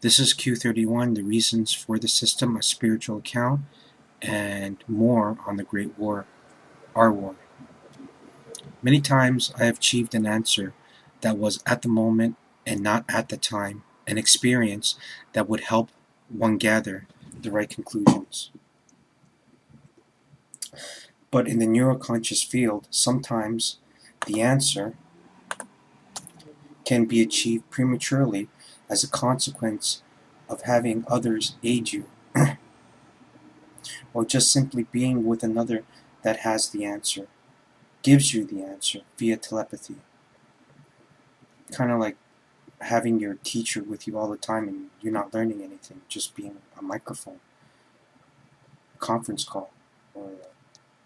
This is Q-31, the reasons for the system, a spiritual account, and more on the Great War, our war. Many times I have achieved an answer that was at the moment and not at the time, an experience that would help one gather the right conclusions. But in the neuroconscious field, sometimes the answer can be achieved prematurely as a consequence of having others aid you, or just simply being with another that has the answer, gives you the answer via telepathy. Kind of like having your teacher with you all the time and you're not learning anything, just being a microphone, a conference call, or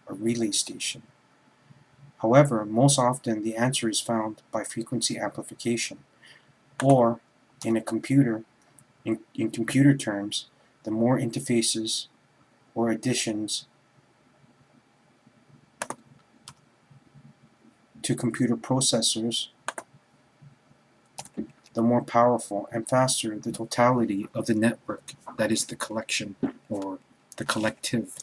a relay station. However, most often the answer is found by frequency amplification, or in a computer, in computer terms, the more interfaces or additions to computer processors, the more powerful and faster the totality of the network, that is the collection or the collective.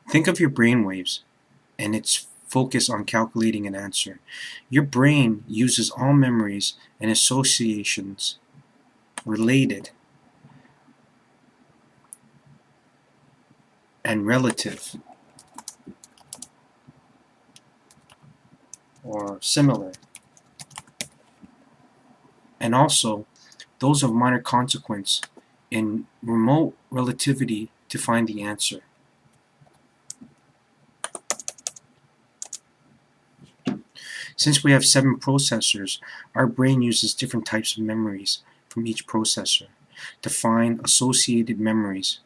Think of your brain waves and its focus on calculating an answer. Your brain uses all memories and associations related and relative or similar, and also those of minor consequence in remote relativity to find the answer. Since we have 7 processors, our brain uses different types of memories from each processor to find associated memories,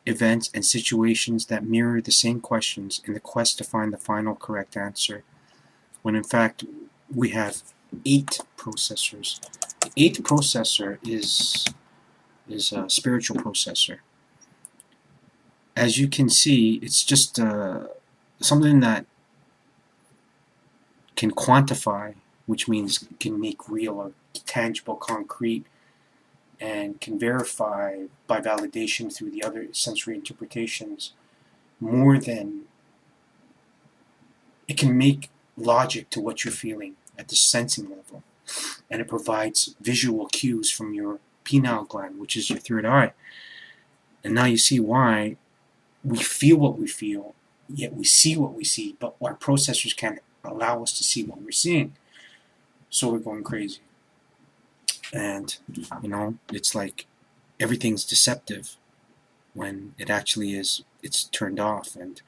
events, and situations that mirror the same questions in the quest to find the final correct answer, when in fact we have 8 processors. The 8th processor is a spiritual processor. As you can see, it's just something that can quantify, which means can make real or tangible, concrete, and can verify by validation through the other sensory interpretations more than it can make logic to what you're feeling at the sensing level. And it provides visual cues from your pineal gland, which is your third eye. And now you see why we feel what we feel, yet we see what we see, but our processors can't allow us to see what we're seeing. So we're going crazy. And, it's like everything's deceptive when it actually is, it's turned off, and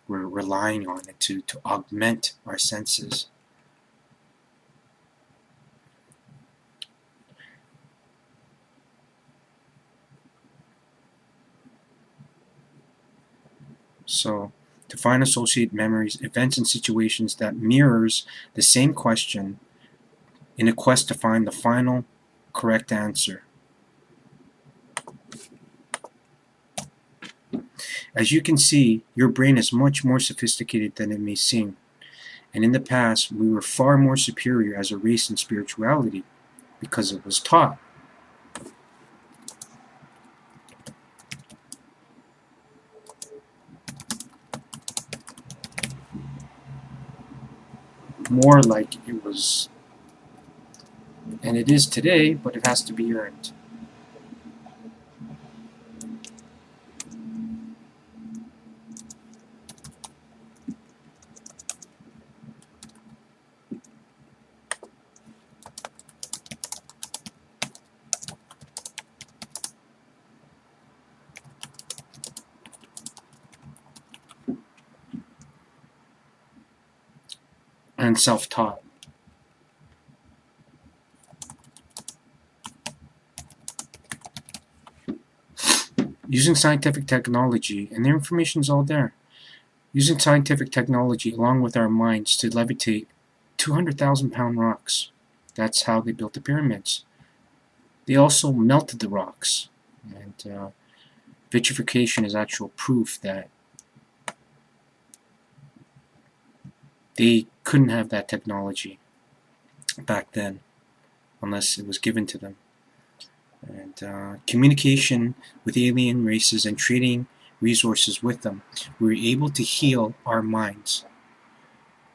we're relying on it to augment our senses. So, to find associated memories, events, and situations that mirrors the same question in a quest to find the final correct answer. As you can see, your brain is much more sophisticated than it may seem, and in the past we were far more superior as a race in spirituality because it was taught. More like it was, and it is today, but it has to be earned. And self-taught. Using scientific technology, and the information is all there. Using scientific technology along with our minds to levitate 200,000-pound rocks. That's how they built the pyramids. They also melted the rocks, and vitrification is actual proof that they couldn't have that technology back then unless it was given to them. And communication with alien races and trading resources with them, we were able to heal our minds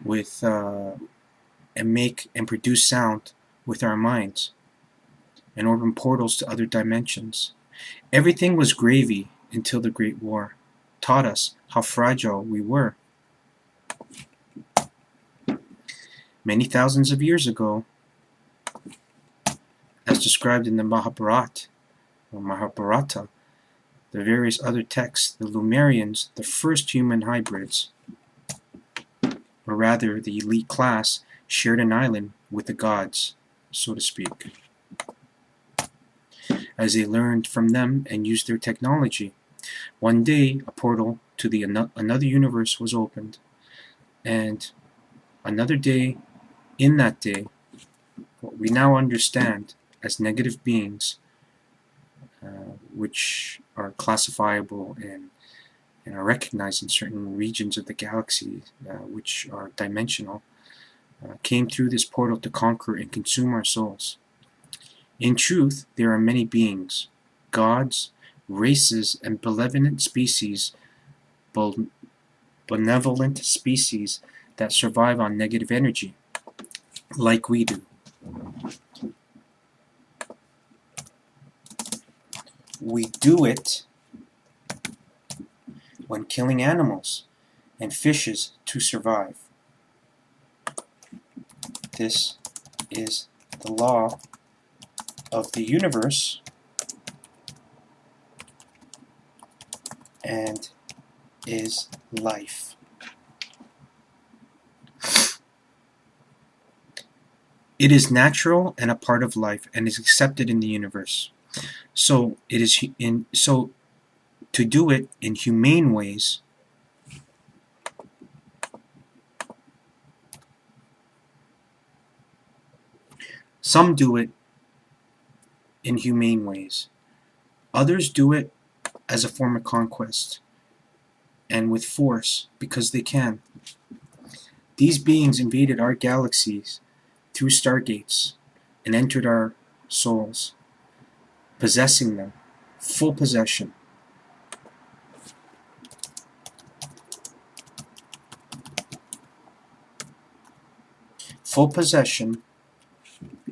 with and make and produce sound with our minds and open portals to other dimensions. Everything was gravy until the Great War taught us how fragile we were. Many thousands of years ago, as described in the Mahabharata, the various other texts, the Lemurians, the first human hybrids, or rather the elite class, shared an island with the gods, so to speak, as they learned from them and used their technology. One day, a portal to another universe was opened, and another day, in that day, what we now understand as negative beings, which are classifiable and are recognized in certain regions of the galaxy, which are dimensional, came through this portal to conquer and consume our souls. In truth, there are many beings, gods, races, and benevolent species that survive on negative energy, like we do. We do it when killing animals and fishes to survive. This is the law of the universe and is life. It is natural and a part of life and is accepted in the universe. So to do it in humane ways some do it in humane ways. Others do it as a form of conquest and with force because they can. These beings invaded our galaxies through stargates and entered our souls, possessing them, full possession. Full possession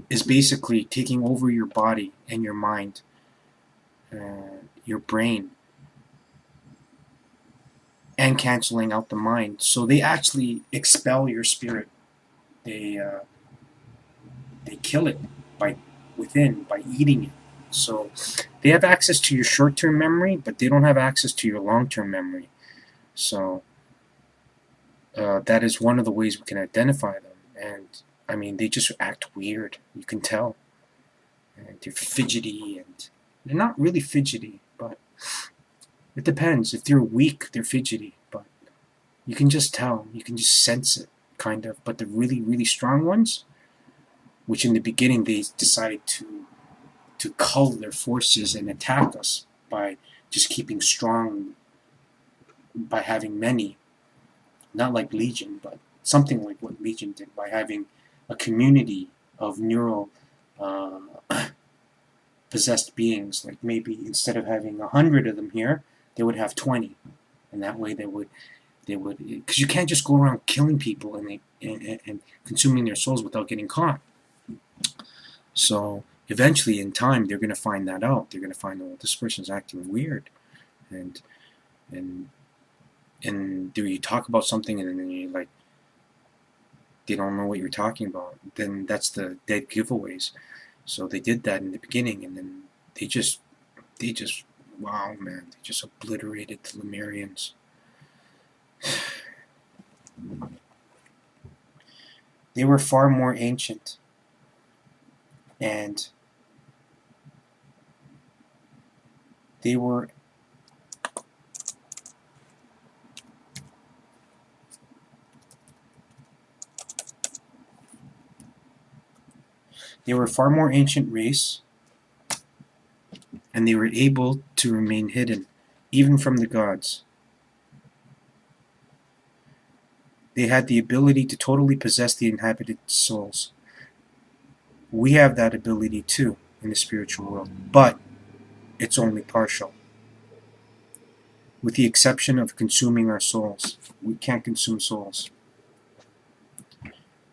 is basically taking over your body and your mind, your brain, and canceling out the mind. So they actually expel your spirit. They kill it by eating it. So they have access to your short-term memory, but they don't have access to your long-term memory. So that is one of the ways we can identify them. And I mean, they just act weird. You can tell. And they're fidgety, and they're not really fidgety, but it depends. If they're weak, they're fidgety, but you can just tell. You can just sense it, kind of. But the really, really strong ones, which in the beginning they decided to cull their forces and attack us by just keeping strong, by having many, not like Legion, but something like what Legion did, by having a community of neural possessed beings. Like maybe instead of having 100 of them here, they would have 20, and that way they would, because you can't just go around killing people and consuming their souls without getting caught. So eventually, in time, they're going to find that out. They're going to find, oh, this person's acting weird, and do you talk about something and then you like, they don't know what you're talking about. Then that's the dead giveaways. So they did that in the beginning, and then they just wow, man, they just obliterated the Lemurians. They were far more ancient, and they were They were a far more ancient race, and they were able to remain hidden, even from the gods. They had the ability to totally possess the inhabited souls. We have that ability too in the spiritual world, but it's only partial. With the exception of consuming our souls. We can't consume souls.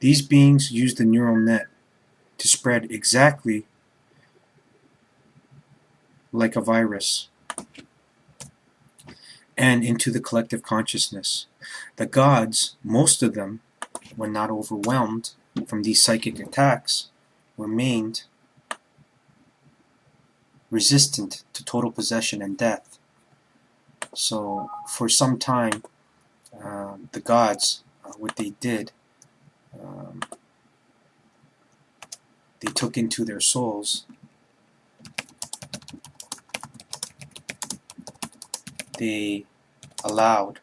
These beings use the neural net to spread exactly like a virus and into the collective consciousness. The gods, most of them, when not overwhelmed from these psychic attacks, remained resistant to total possession and death. So for some time, the gods, what they did, they took into their souls, they allowed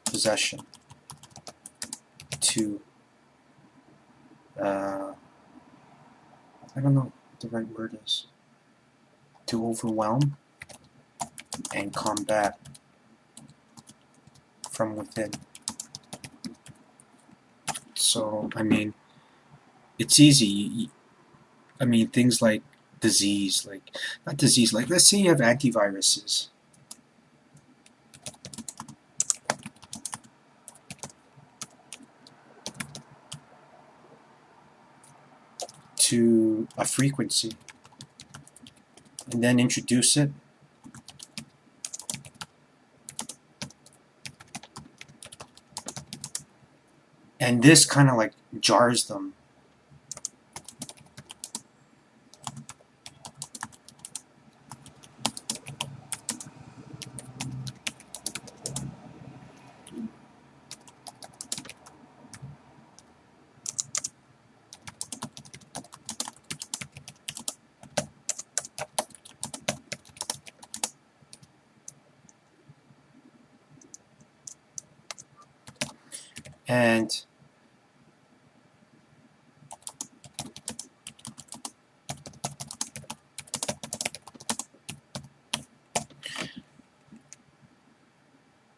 possession to, I don't know what the right word is, to overwhelm and combat from within. So, I mean, it's easy. I mean, things like disease, not disease, like let's say you have antiviruses. To a frequency, and then introduce it, and this kind of like jars them. And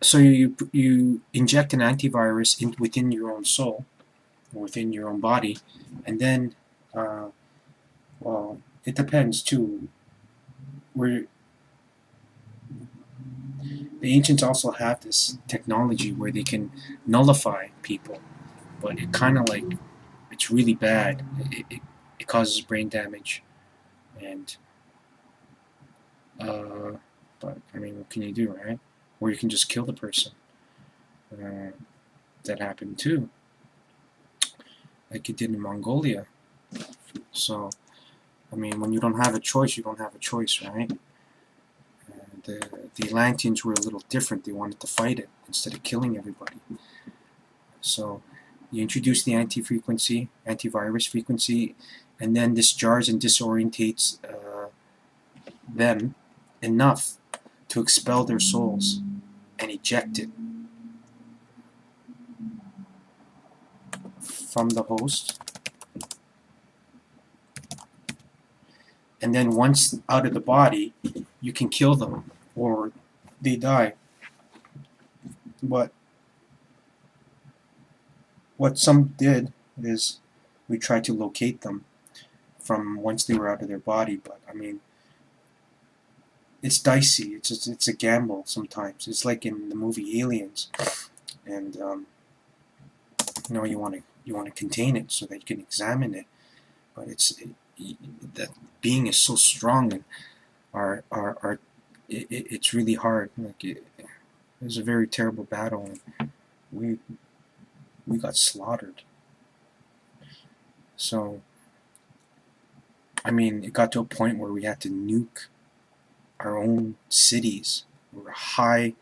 so you inject an antivirus within your own soul, or within your own body, and then, well, it depends too. Where the ancients also have this technology where they can nullify people, but it kind of like, it's really bad. It causes brain damage, and but I mean, what can you do, right? Or you can just kill the person. That happened too, like it did in Mongolia. So, I mean, when you don't have a choice, you don't have a choice, right? The Atlanteans were a little different. They wanted to fight it instead of killing everybody. So you introduce the antivirus frequency, and then this jars and disorientates them enough to expel their souls and eject it from the host. And then once out of the body, you can kill them or they die. But what some did is we tried to locate them from once they were out of their body. But I mean, it's dicey. It's a gamble sometimes. It's like in the movie Aliens, and you know, you want to contain it so that you can examine it. But that being is so strong, and it's really hard. Like it was a very terrible battle, and we got slaughtered. So I mean, it got to a point where we had to nuke our own cities. We were high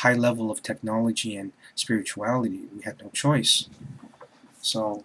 level of technology and spirituality. We had no choice. So